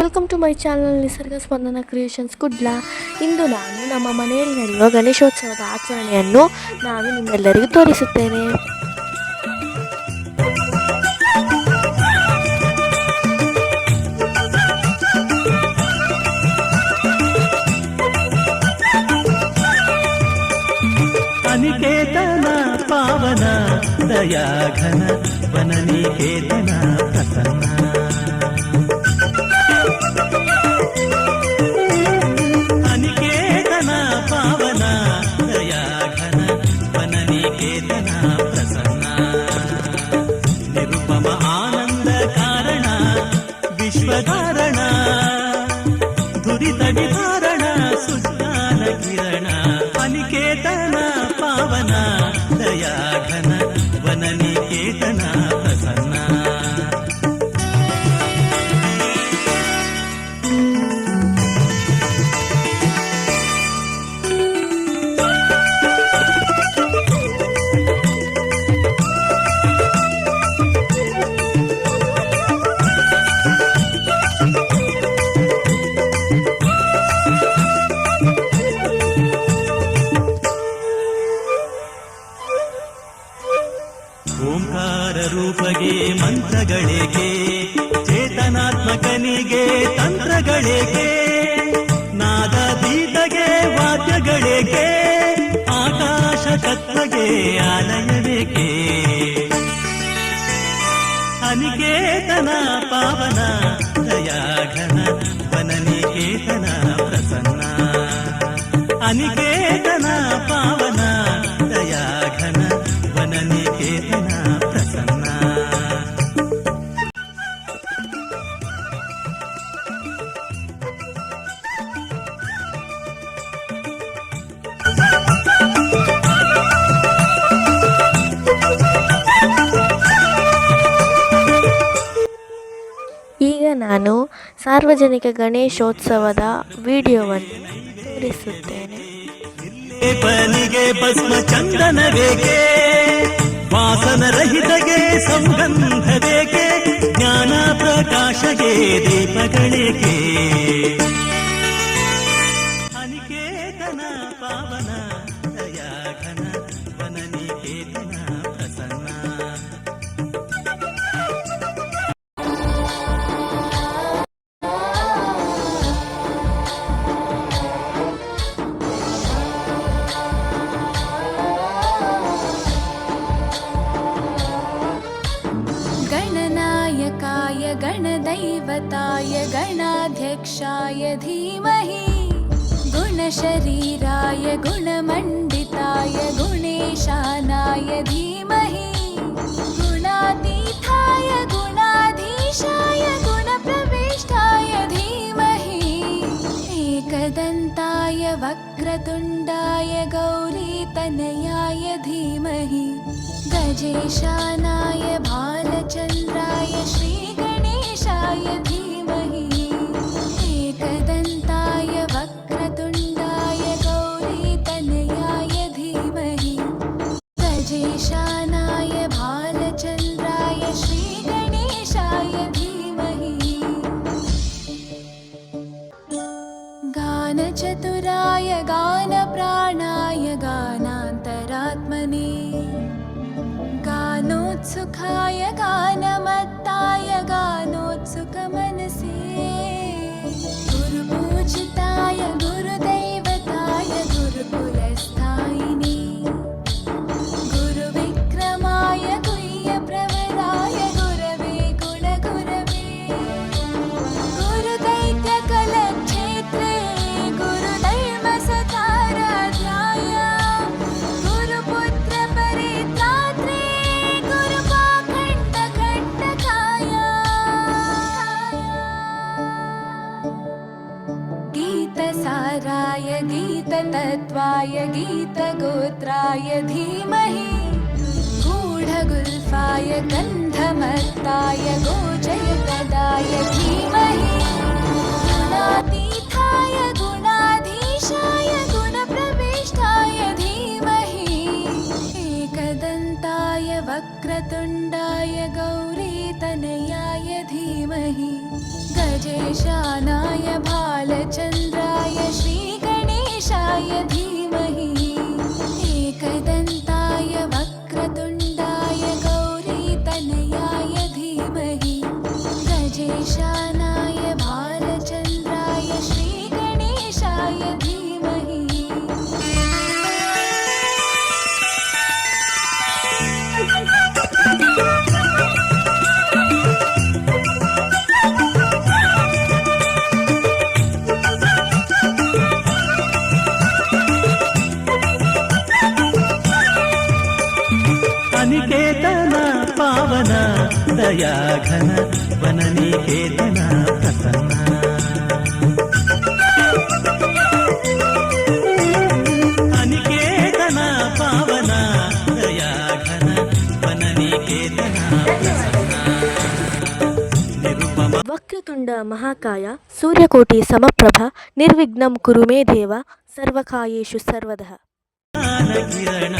Welcome to my channel ನಿಸರ್ಗ ಸ್ಪಂದನ creations Kudla. ಇಂದು ನಾನು ನಮ್ಮ ಮನೆಯಲ್ಲಿ ನಡೆಯುವ ಗಣೇಶೋತ್ಸವದ ಆಚರಣೆಯನ್ನು ನಾನು ನಿಮ್ಮೆಲ್ಲರಿಗೂ ತೋರಿಸುತ್ತೇನೆ. ಅನಿಕೇತನ ಪಾವನ ದಯಾಘನ ವನನಿಕೇತನ ಪ್ರಸನ್ನ ಅನಿಕೇತನ ಪಾವನ ದಯಾಘನ ವನನಿಕೇತನ ಪ್ರಸನ್ನ ನಿರುಪಮ ಆನಂದ ಕಾರಣ ವಿಶ್ವಕಾರಣ ದುರಿತ ನಿವಾರಣ ಸುಜ್ಞಾನ ಕಿರಣ ಅನಿಕೇತನ ಪಾವನ ದಯಾಘನ ವನನಿಕೇತನ ಪ್ರಸನ್ನ. ಓಂಕಾರ ರೂಪಗೆ ಮಂತ್ರಗಳೇಕೆ, ಚೇತನಾತ್ಮಕನಿಗೆ ತಂತ್ರಗಳೇಕೆ, ನಾದ ಬೀದಗೆ ವಾದ್ಯಗಳೇಕೆ, ಆಕಾಶ ತತ್ವಗೆ ಆಲಯವೇಕೆ. ಅನಿಕೇತನ ಪಾವನ ದಯಾಘನ ವನನಿಕೇತನ ಪ್ರಸನ್ನ ಅನಿಕೇತನ ಪಾವನ ದಯಾಘನ ವನನಿಕೇತನ ಪ್ರಸನ್ನ. ಈಗ ನಾನು ಸಾರ್ವಜನಿಕ ಗಣೇಶೋತ್ಸವದ ವಿಡಿಯೋವನ್ನು ತೋರಿಸುತ್ತೇನೆ. ಲೇಪನಿಗೆ ಭಸ್ಮ ಚಂದನವೇಕೆ, ವಾಸನರಹಿತಗೆ ಸಂಗಂಧವೇಕೆ, ಜ್ಞಾನ ಪ್ರಕಾಶಗೆ ದೀಪಗಳೇಕೆ. ಅನಿಕೇತನ ಪಾವನ ದಯಾಘನ ವನನಿಕೇತನ ಪ್ರಸನ್ನ. गणनायकाय गणदैवताय गणाध्यक्षाय धीमहि, गुणशरीराय गुणमण्डिताय गुणेशानाय धीमहि, गुणातीताय गुणाधीशाय गुणप्रविष्टाय धीमहि, एकदन्ताय वक्रतुण्डाय गौरीतनयाय धीमहि, गजेशानाय भालचन्द्राय श्रीगणेशाय धीमहि, एकदन्ताय वक्रतुण्डाय गौरीतनयाय धीमहि, गजेशानाय भालचन्द्राय श्रीगणेशाय धीमहि, गानचतुराय गानप्राणाय गानान्तरात्मने, गानोत्सुकाय गानमत्ताय गानोत्सुकमनसे, गुरुपूजिताय गुरुदैवताय गुरुकुलस्थायिने, गुरुविक्रमाय गुह्यप्रवराय गुरवे गुणगुरवे, गुरुदैत्यकलक्षेत्रे गुरुधर्मसताराध्याय, गुरुपुत्रपरित्रात्रे गुरुपाखण्डखण्डकाय, गीतसाराय गीततत्त्वाय गीतगोत्राय धीमहि, गूढगुल्फाय गन्धमत्ताय गोजयप्रदाय धीमहि, गुणातीताय गुणाधीशाय गुणप्रविष्टाय धीमहि, एकदन्ताय वक्रतुण्डाय गौरीतनयाय धीमहि, गजेशानाय ईशानाय भालचन्द्राय श्रीगणेशाय धीमहि अनिकेतन पावन दयाघन वननिकेतन प्रसन्न अनिकेतन पावन दयाघन वननिकेतन प्रसन्न निरुपम ವಕ್ರತುಂಡ ಮಹಾಕಾಯ ಸೂರ್ಯಕೋಟಿ ಸಮಪ್ರಭ ನಿರ್ವಿಘ್ನಂ ಕುರು ಮೇ ದೇವ ಸರ್ವಕಾಯೇಷು ಸರ್ವದಃ ಕಿರಣ